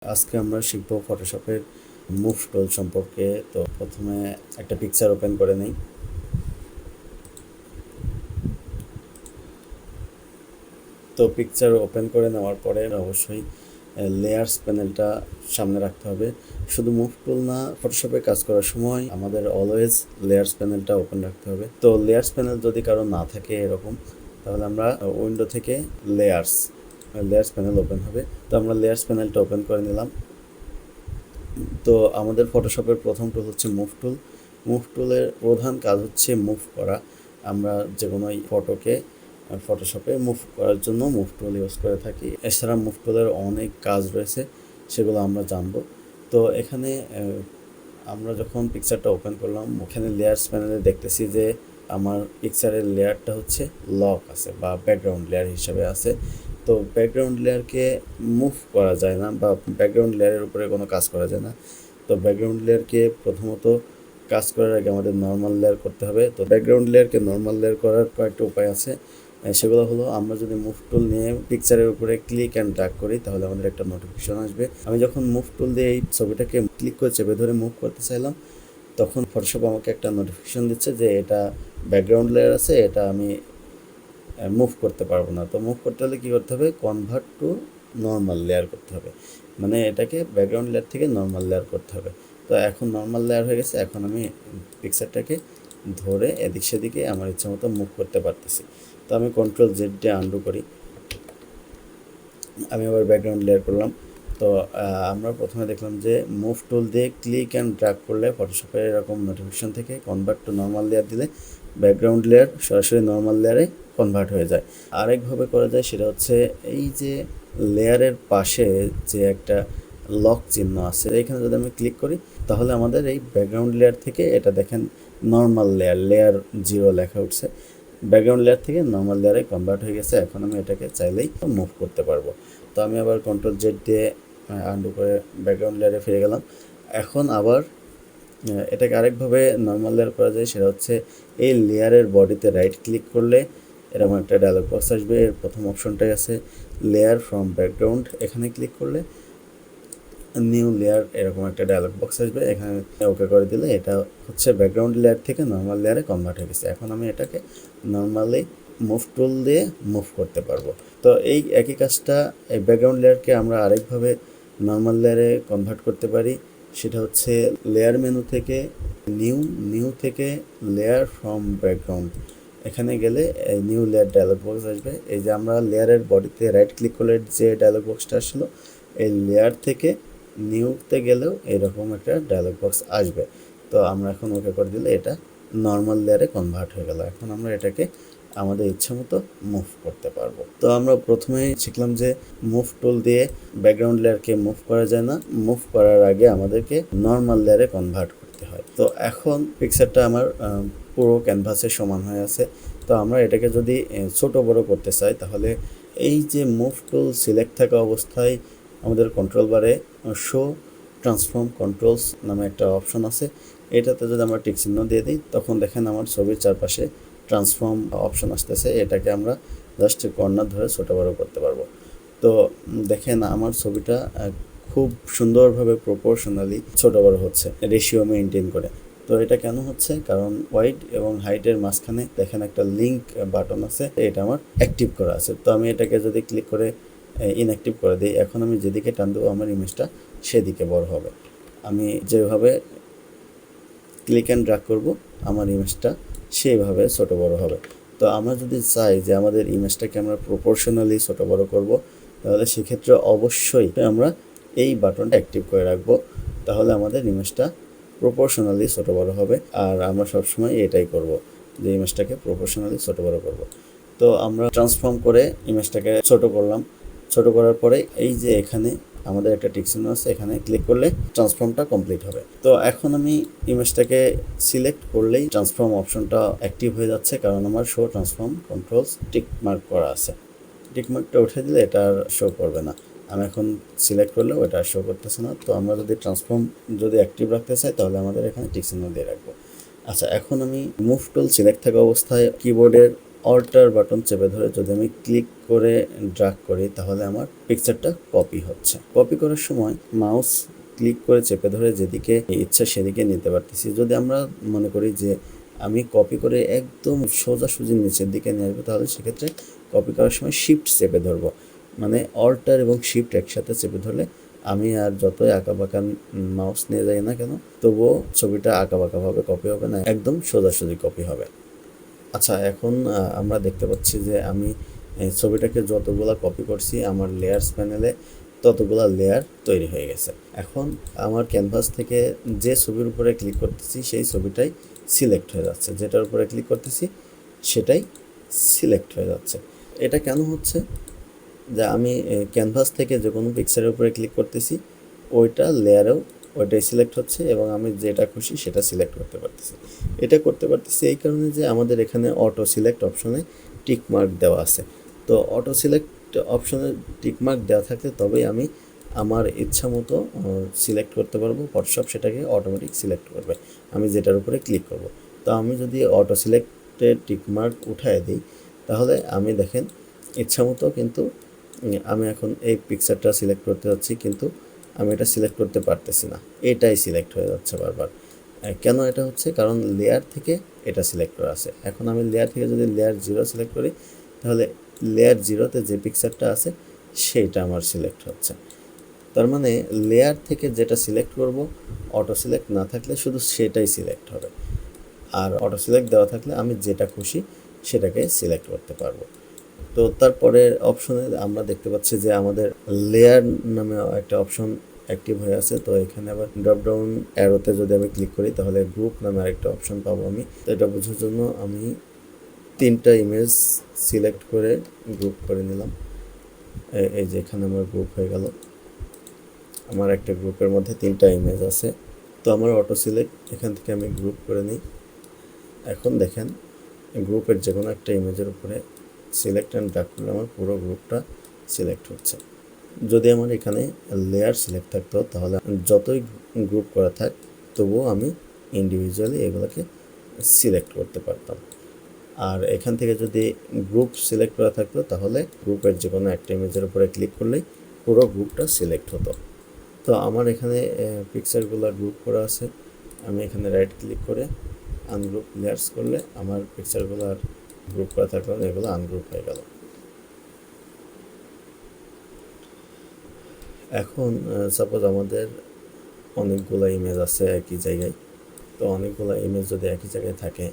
আজকে আমরা শিখব ফটোশপের মুভ টুল সম্পর্কে। তো প্রথমে একটা পিকচার ওপেন করে নেই। তো পিকচার ওপেন করে নেওয়ার পরে অবশ্যই লেয়ার্স প্যানেলটা সামনে রাখতে হবে। শুধু মুভ টুল না, ফটোশপে কাজ করার সময় আমাদের অলওয়েজ লেয়ার্স প্যানেলটা ওপেন রাখতে হবে। তো লেয়ার্স প্যানেল যদি কারো না থাকে এরকম, তাহলে আমরা উইন্ডো থেকে লেয়ার্স প্যানেল ওপেন হবে। তো আমরা লেয়ার্স প্যানেলটা ওপেন করে নিলাম। তো আমাদের ফটোশপের প্রথম টুল হচ্ছে মুভ টুল। মুভ টুলের প্রধান কাজ হচ্ছে মুভ করা। আমরা যে কোনো ফটোকে ফটোশপে মুভ করার জন্য মুভ টুল ইউজ করে থাকি। এছাড়া মুভ টুলের অনেক কাজ রয়েছে, সেগুলো আমরা জানব। তো এখানে আমরা যখন পিকচারটা ওপেন করলাম, ওখানে লেয়ার্স প্যানেলে দেখতেছি যে আমার পিকচারের লেয়ারটা হচ্ছে লক আছে বা ব্যাকগ্রাউন্ড লেয়ার হিসেবে আছে। তো ব্যাকগ্রাউন্ড লেয়ারকে মুভ করা যায় না বা ব্যাকগ্রাউন্ড লেয়ারের উপরে কোনো কাজ করা যায় না। তো ব্যাকগ্রাউন্ড লেয়ারকে প্রথমত কাজ করার আগে আমাদের নর্মাল লেয়ার করতে হবে। তো ব্যাকগ্রাউন্ড লেয়ারকে নর্মাল লেয়ার করার কয়েকটা উপায় আছে। সেগুলো হলো, আমরা যদি মুভ টুল নিয়ে পিকচারের উপরে ক্লিক অ্যান্ড ড্র্যাগ করি তাহলে আমাদের একটা নোটিফিকেশন আসবে। আমি যখন মুভ টুল দিয়ে এই ছবিটাকে ক্লিক করে চেপে ধরে মুভ করতে চাইলাম, তখন ফটোশপ আমাকে একটা নোটিফিকেশন দিচ্ছে যে এটা ব্যাকগ্রাউন্ড লেয়ার আছে, এটা আমি মুভ করতে পারবো না। তো মুভ করতে হলে কী করতে হবে? কনভার্ট টু নর্মাল লেয়ার করতে হবে, মানে এটাকে ব্যাকগ্রাউন্ড লেয়ার থেকে নর্মাল লেয়ার করতে হবে। তো এখন নর্মাল লেয়ার হয়ে গেছে। এখন আমি পিকচারটাকে ধরে এদিক সেদিকে আমার ইচ্ছা মতো মুভ করতে পারতেছি। তো আমি কন্ট্রোল জেড দিয়ে আন্ডু করি। আমি আবার ব্যাকগ্রাউন্ড লেয়ার করলাম। তো আমরা প্রথমে দেখলাম যে মুভ টুল দিয়ে ক্লিক অ্যান্ড ড্র্যাগ করলে ফটোশপের এরকম নোটিফিকেশন থেকে কনভার্ট টু নর্মাল লেয়ার দিলে ব্যাকগ্রাউন্ড লেয়ার সরাসরি নর্মাল লেয়ারে কনভার্ট হয়ে যায়। আরেকভাবে করা যায়, সেটা হচ্ছে এই যে লেয়ারের পাশে যে একটা লক চিহ্ন আছে, এখানে যদি আমি ক্লিক করি তাহলে আমাদের এই ব্যাকগ্রাউন্ড লেয়ার থেকে এটা দেখেন নর্মাল লেয়ার 0 লেখা উঠছে। ব্যাকগ্রাউন্ড লেয়ার থেকে নর্মাল লেয়ারে কনভার্ট হয়ে গেছে। এখন আমি এটাকে চাইলেই মুভ করতে পারবো। তো আমি আবার কন্ট্রোল জেড দিয়ে আন্ডু করে ব্যাকগ্রাউন্ড লেয়ারে ফিরে গেলাম। এখন আবার এটাকে আরেকভাবে নর্মাল লেয়ার করা যায়, সেটা হচ্ছে এই লেয়ারের বডিতে রাইট ক্লিক করলে এরকম একটা ডায়লগ বক্স আসবে। এর প্রথম অপশনটাই আছে লেয়ার ফ্রম ব্যাকগ্রাউন্ড। এখানে ক্লিক করলে নিউ লেয়ার এরকম একটা ডায়লগ বক্স আসবে। এখানে ওকে করে দিলে এটা হচ্ছে ব্যাকগ্রাউন্ড লেয়ার থেকে নর্মাল লেয়ারে কনভার্ট হয়ে গেছে। এখন আমি এটাকে নর্মালি মুভ টুল দিয়ে মুভ করতে পারবো। তো এই একই কাজটা এই ব্যাকগ্রাউন্ড লেয়ারকে আমরা আরেকভাবে নর্মাল লেয়ারে কনভার্ট করতে পারি। সেটা হচ্ছে লেয়ার মেনু থেকে নিউ থেকে লেয়ার ফ্রম ব্যাকগ্রাউন্ড, এখানে গেলে এই নিউ লেয়ার ডায়লগ বক্স আসবে। এই যে আমরা লেয়ারের বডিতে রাইট ক্লিক করলে যে ডায়লগ বক্সটা আসলো, এই লেয়ার থেকে নিউতে গেলেও এরকম একটা ডায়লগ বক্স আসবে। তো আমরা এখন ওকে করে দিলে এটা নর্মাল লেয়ারে কনভার্ট হয়ে গেল। এখন আমরা এটাকে আমাদের ইচ্ছা মতো মুভ করতে পারবো। তো আমরা প্রথমেই শিখলাম যে মুভ টুল দিয়ে ব্যাকগ্রাউন্ড লেয়ারকে মুভ করা যায় না, মুভ করার আগে আমাদেরকে নর্মাল লেয়ারে কনভার্ট করতে হয়। তো এখন পিকচারটা আমার পুরো ক্যানভাসের সমান হয়ে আছে। তো আমরা এটাকে যদি ছোট বড় করতে চাই, তাহলে এই যে মুভ টুল সিলেক্ট থাকা অবস্থায় আমাদের কন্ট্রোল বারে শো ট্রান্সফর্ম কন্ট্রোলস নামে একটা অপশন আছে। এটাতে যদি আমরা টিক চিহ্ন দিয়ে দিই, তখন দেখেন আমার ছবির চারপাশে ট্রান্সফর্ম অপশন আসতেছে। এটাকে আমরা জাস্ট কর্নার ধরে ছোটো বড়ো করতে পারবো। তো দেখেন আমার ছবিটা খুব সুন্দরভাবে প্রপোর্শনালি ছোটো বড়ো হচ্ছে, রেশিও মেনটেন করে। তো এটা কেন হচ্ছে? কারণ ওয়াইড এবং হাইটের মাঝখানে দেখেন একটা লিঙ্ক বাটন আছে, এটা আমার অ্যাক্টিভ করা আছে। তো আমি এটাকে যদি ক্লিক করে ইনঅ্যাক্টিভ করে দিই, এখন আমি যেদিকে টান দেবো আমার ইমেজটা সেদিকে বড় হবে। আমি যেভাবে ক্লিক অ্যান্ড ড্র্যাগ করব আমার ইমেজটা সেইভাবে ছোটো বড়ো হবে। তো আমরা যদি চাই যে আমাদের ইমেজটাকে আমরা প্রপোর্শনালি ছোটো বড়ো করব, তাহলে সেক্ষেত্রে অবশ্যই আমরা এই বাটনটা অ্যাক্টিভ করে রাখবো। তাহলে আমাদের ইমেজটা প্রপোর্শনালি ছোটো বড়ো হবে। আর আমরা সবসময় এটাই করব, যে ইমেজটাকে প্রপোর্শনালি ছোটো বড়ো করব। তো আমরা ট্রান্সফর্ম করে ইমেজটাকে ছোটো করলাম। ছোটো করার পরে এই যে এখানে আমাদের একটা টিক চিহ্ন আছে, এখানে ক্লিক করলে ট্রান্সফর্মটা কমপ্লিট হবে। তো এখন আমি ইমেজটাকে সিলেক্ট করলেই ট্রান্সফর্ম অপশনটা অ্যাক্টিভ হয়ে যাচ্ছে, কারণ আমার show transform controls tick mark করা আছে। টিক মার্কটা উঠে দিলে এটা আর শো করবে না। আমি এখন সিলেক্ট করলেও এটা শো করতেছে না। তো আমরা যদি ট্রান্সফর্ম অ্যাক্টিভ রাখতে চাই, তাহলে আমাদের এখানে টিক চিহ্ন দিয়ে রাখবো। আচ্ছা, এখন আমি মুভ টুল সিলেক্ট থাকা অবস্থায় কিবোর্ডের অল্টার বাটন চেপে ধরে যদি আমি ক্লিক করে ড্র্যাগ করি তাহলে আমার পিকচারটা কপি হচ্ছে। কপি করার সময় মাউস ক্লিক করে চেপে ধরে যেদিকে ইচ্ছা সেদিকে নিতে পারতেছি। যদি আমরা মনে করি যে আমি কপি করে একদম সোজাসুজি নিচের দিকে নিয়ে আসবো, তাহলে সেক্ষেত্রে কপি করার সময় শিফট চেপে ধরবো, মানে অল্টার এবং শিফট একসাথে চেপে ধরলে আমি আর যতই আঁকাবাঁকা মাউস নিয়ে যাই না কেন তবুও ছবিটা আঁকাবাঁকাভাবে কপি হবে না, একদম সোজাসুজি কপি হবে। আচ্ছা, এখন আমরা দেখতে পাচ্ছি যে আমি ছবিটাকে যতগুলা কপি করছি আমার লেয়ার্স প্যানেলে ততগুলা লেয়ার তৈরি হয়ে গেছে। এখন আমার ক্যানভাস থেকে যে ছবির উপরে ক্লিক করতেছি সেই ছবিটাই সিলেক্ট হয়ে যাচ্ছে, যেটার উপরে ক্লিক করতেছি সেটাই সিলেক্ট হয়ে যাচ্ছে। এটা কেন হচ্ছে? যে আমি ক্যানভাস থেকে যে কোনো পিকচারের উপরে ক্লিক করতেছি ওইটা লেয়ারেও ওইটাই সিলেক্ট হচ্ছে এবং আমি যেটা খুশি সেটা সিলেক্ট করতে পারতেছি। এটা করতে পারতেছি এই কারণে যে আমাদের এখানে অটো সিলেক্ট অপশনে টিক মার্ক দেওয়া আছে। তো অটো সিলেক্ট অপশনে টিক মার্ক দেওয়া থাকলে তবেই আমি আমার ইচ্ছা মতো সিলেক্ট করতে পারবো, ফটোশপ সেটাকে অটোমেটিক সিলেক্ট করবে আমি যেটার উপরে ক্লিক করব। তো আমি যদি অটো সিলেক্টে টিক মার্ক উঠায় দিই তাহলে আমি দেখেন ইচ্ছা মতো কিন্তু আমি এখন এই পিকচারটা সিলেক্ট করতে যাচ্ছি কিন্তু আমি এটা সিলেক্ট করতে পারতেছি না, এটাই সিলেক্ট হয়ে যাচ্ছে বারবার। কেন এটা হচ্ছে? কারণ লেয়ার থেকে এটা সিলেক্ট করা আছে। এখন আমি লেয়ার থেকে যদি লেয়ার 0 সিলেক্ট করি তাহলে লেয়ার 0-তে যে পিকচারটা আছে সেইটা আমার সিলেক্ট হচ্ছে। তার মানে লেয়ার থেকে যেটা সিলেক্ট করব অটো সিলেক্ট না থাকলে শুধু সেটাই সিলেক্ট হবে, আর অটো সিলেক্ট দেওয়া থাকলে আমি যেটা খুশি সেটাকে সিলেক্ট করতে পারবো। তো তারপরে অপশনে আমরা দেখতে পাচ্ছি যে আমাদের লেয়ার নামে একটা অপশন অ্যাক্টিভ হয়ে আছে। তো এখানে আবার ড্রপ ডাউন অ্যারোতে যদি আমি ক্লিক করি তাহলে গ্রুপ নামে আরেকটা অপশন পাবো আমি। তো এটা বোঝার জন্য আমি 3টা ইমেজ সিলেক্ট করে গ্রুপ করে নিলাম। এই যে এখানে আমার গ্রুপ হয়ে গেল, আমার একটা গ্রুপের মধ্যে 3টা ইমেজ আছে। তো আমার অটো সিলেক্ট এখান থেকে আমি গ্রুপ করে নিই। এখন দেখেন গ্রুপের যে কোনো একটা ইমেজের উপরে সিলেক্ট অ্যান্ড ড্র্যাগ করলে আমার পুরো গ্রুপটা সিলেক্ট হচ্ছে। যদি আমার এখানে লেয়ার সিলেক্ট থাকতো তাহলে যতই গ্রুপ করা থাক তবুও আমি ইন্ডিভিজুয়ালি এগুলোকে সিলেক্ট করতে পারতাম। আর এখান থেকে যদি গ্রুপ সিলেক্ট করা থাকতো তাহলে গ্রুপের যে কোনো একটা ইমেজের উপরে ক্লিক করলেই পুরো গ্রুপটা সিলেক্ট হতো। তো আমার এখানে পিকচারগুলো গ্রুপ করা আছে, আমি এখানে রাইট ক্লিক করে আনগ্রুপ লেয়ার্স করলে আমার পিকচারগুলো আর গ্রুপ করা থাকলে এগুলো আনগ্রুপ হয়ে গেল। এখন সাপোজ আমাদের অনেকগুলো ইমেজ আছে একই জায়গায়, তো অনেকগুলো ইমেজ যদি একই জায়গায় থাকে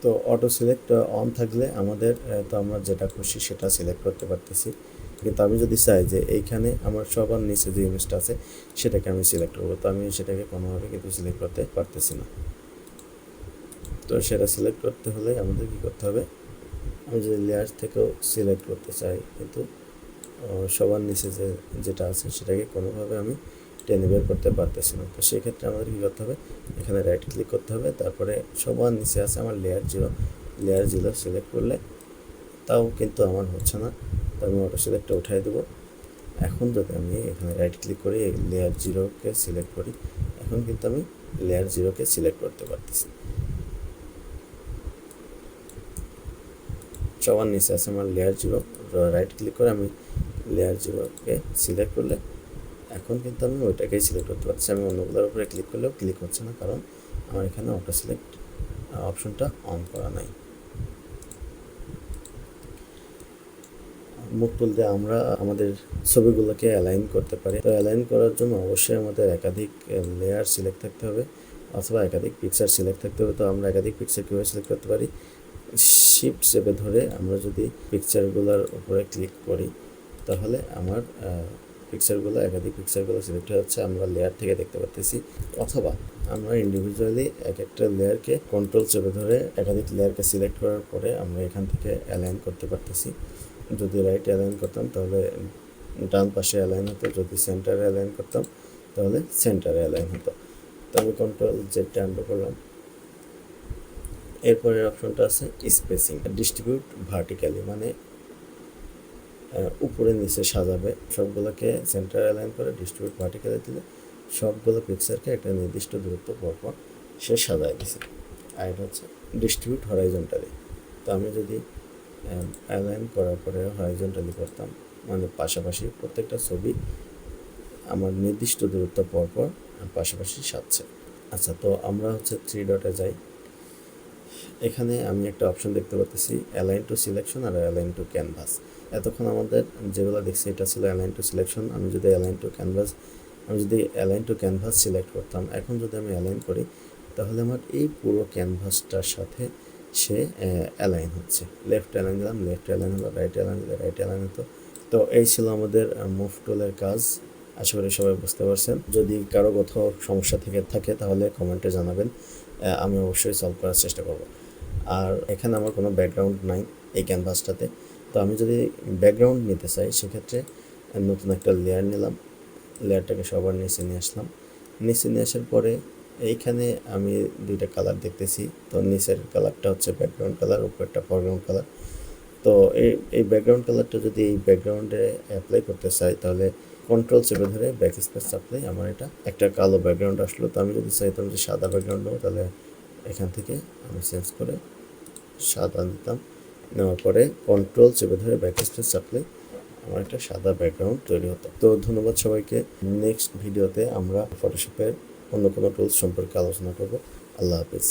তো অটো সিলেক্ট অন থাকলে আমাদের তো আমরা যেটা খুশি সেটা সিলেক্ট করতে পারতেছি। কিন্তু আমি যদি চাই যে এইখানে আমার সবার নিচে যে ইমেজটা আছে সেটাকে আমি সিলেক্ট করবো, তো আমি সেটাকে কোনোভাবে কিন্তু সিলেক্ট করতে পারতেছি না। তো সেটা সিলেক্ট করতে হলে আমাদের কী করতে হবে? আমি যদি লেয়ার থেকেও সিলেক্ট করতে চাই কিন্তু সবার নিচে যেটা আছে সেটাকে কোনোভাবে আমি টেনে বের করতে পারতেছি না। তো সেক্ষেত্রে আমাদের কী করতে হবে? এখানে রাইট ক্লিক করতে হবে, তারপরে সবার নিচে আছে আমার লেয়ার 0 সিলেক্ট করলে তাও কিন্তু আমার হচ্ছে না, তো আমি অটো সিলেক্টটা উঠাই দেবো। এখন যদি আমি এখানে রাইট ক্লিক করে লেয়ার 0কে সিলেক্ট করি এখন কিন্তু আমি লেয়ার 0কে সিলেক্ট করতে পারতেছি। সবার নিচে আছে আমার লেয়ার 0, রাইট ক্লিক করে আমি লেয়ার 0কে সিলেক্ট করলে এখন কিন্তু আমি ওইটাকেই সিলেক্ট করতে পারছি। আমি অন্যগুলোর উপরে ক্লিক করলেও ক্লিক হচ্ছে না, কারণ আমার এখানে অটো সিলেক্ট অপশনটা অন করা নাই। মুভ টুল দিয়ে আমরা আমাদের ছবিগুলোকে অ্যালাইন করতে পারি। তো অ্যালাইন করার জন্য অবশ্যই আমাদের একাধিক লেয়ার সিলেক্ট থাকতে হবে অথবা একাধিক পিকচার সিলেক্ট থাকতে হবে। তো আমরা একাধিক পিকচার কীভাবে সিলেক্ট করতে পারি? শিফট চেপে ধরে আমরা যদি পিকচারগুলোর উপরে ক্লিক করি তাহলে আমার পিকচারগুলো একাধিক পিকচারগুলো সিলেক্ট হয়ে যাচ্ছে, আমরা লেয়ার থেকে দেখতে পাচ্ছি। অথবা আমরা ইন্ডিভিজুয়ালি এক একটা লেয়ারকে কন্ট্রোল চেপে ধরে একাধিক লেয়ারকে সিলেক্ট করার পরে আমরা এখান থেকে অ্যালাইন করতে পারতেছি। যদি রাইট অ্যালাইন করতাম তাহলে ডান পাশে অ্যালাইন হতো, যদি সেন্টারে অ্যালাইন করতাম তাহলে সেন্টারে অ্যালাইন হতো। তো আমি কন্ট্রোল জেড টানতে করলাম। এরপরের অপশনটা আছে স্পেসিং, ডিস্ট্রিবিউট ভার্টিক্যালি, মানে উপরে নিচে সাজাবে সবগুলোকে সেন্টার অ্যালাইন করে ডিস্ট্রিবিউট ভার্টিক্যালি দিলে সবগুলো পিকচারকে একটা নির্দিষ্ট দূরত্ব পরপর সে সাজায় দিছে। আর এটা হচ্ছে ডিস্ট্রিবিউট হরাইজন্টালি, তো আমি যদি অ্যালাইন করার পরে হরাইজন্টালি করতাম, মানে পাশাপাশি প্রত্যেকটা ছবি আমার নির্দিষ্ট দূরত্ব পরপর পাশাপাশি সাজছে। আচ্ছা, তো আমরা হচ্ছে 3 ডটে যাই। এখানে আমি একটা অপশন দেখতে পাচ্ছি অ্যালাইন টু সিলেকশন আর অ্যালাইন টু ক্যানভাস। এতক্ষণ আমাদের যেগুলো দেখছি এটা ছিল অ্যালাইন টু সিলেকশন। আমি যদি অ্যালাইন টু ক্যানভাস সিলেক্ট করতাম, এখন যদি আমি অ্যালাইন করি তাহলে আমার এই পুরো ক্যানভাসটার সাথে সে অ্যালাইন হচ্ছে। লেফট অ্যালাইন দিলাম, লেফট অ্যালাইন হলো, রাইট অ্যালাইন দিলে রাইট অ্যালাইন হতো। তো এই ছিল আমাদের মুভ টুলের কাজ। আশা করি সবাই বুঝতে পারছেন। যদি কারো কোথাও সমস্যা থেকে থাকে তাহলে কমেন্টে জানাবেন, আমি অবশ্যই সলভ করার চেষ্টা করব। আর এখানে আমার কোনো ব্যাকগ্রাউন্ড নাই এই ক্যানভাসটাতে। তো আমি যদি ব্যাকগ্রাউন্ড নিতে চাই সেক্ষেত্রে নতুন একটা লেয়ার নিলাম, লেয়ারটাকে সবার নিচে নিয়ে আসলাম। নিচে নিয়ে আসার পরে এইখানে আমি দুইটা কালার দেখতেছি। তো নিচের কালারটা হচ্ছে ব্যাকগ্রাউন্ড কালার, উপরেরটা ফরগ্রাউন্ড কালার। তো এই ব্যাকগ্রাউন্ড কালারটা যদি এই ব্যাকগ্রাউন্ডে অ্যাপ্লাই করতে চাই তাহলে কন্ট্রোল চেপে ধরে ব্যাক স্পেস চাপলে আমার এটা একটা কালো ব্যাকগ্রাউন্ড আসলো। তো আমি যদি চাইতাম যে সাদা ব্যাকগ্রাউন্ড নেবো তাহলে এখান থেকে আমি চেঞ্জ করে সাদা নিতাম। নেওয়ার পরে কন্ট্রোল চেপে ধরে ব্যাক স্পেস চাপলে আমার একটা সাদা ব্যাকগ্রাউন্ড তৈরি হতো। তো ধন্যবাদ সবাইকে। নেক্সট ভিডিওতে আমরা ফটোশপের অন্য কোনো টুলস সম্পর্কে আলোচনা করব। আল্লাহ হাফিজ।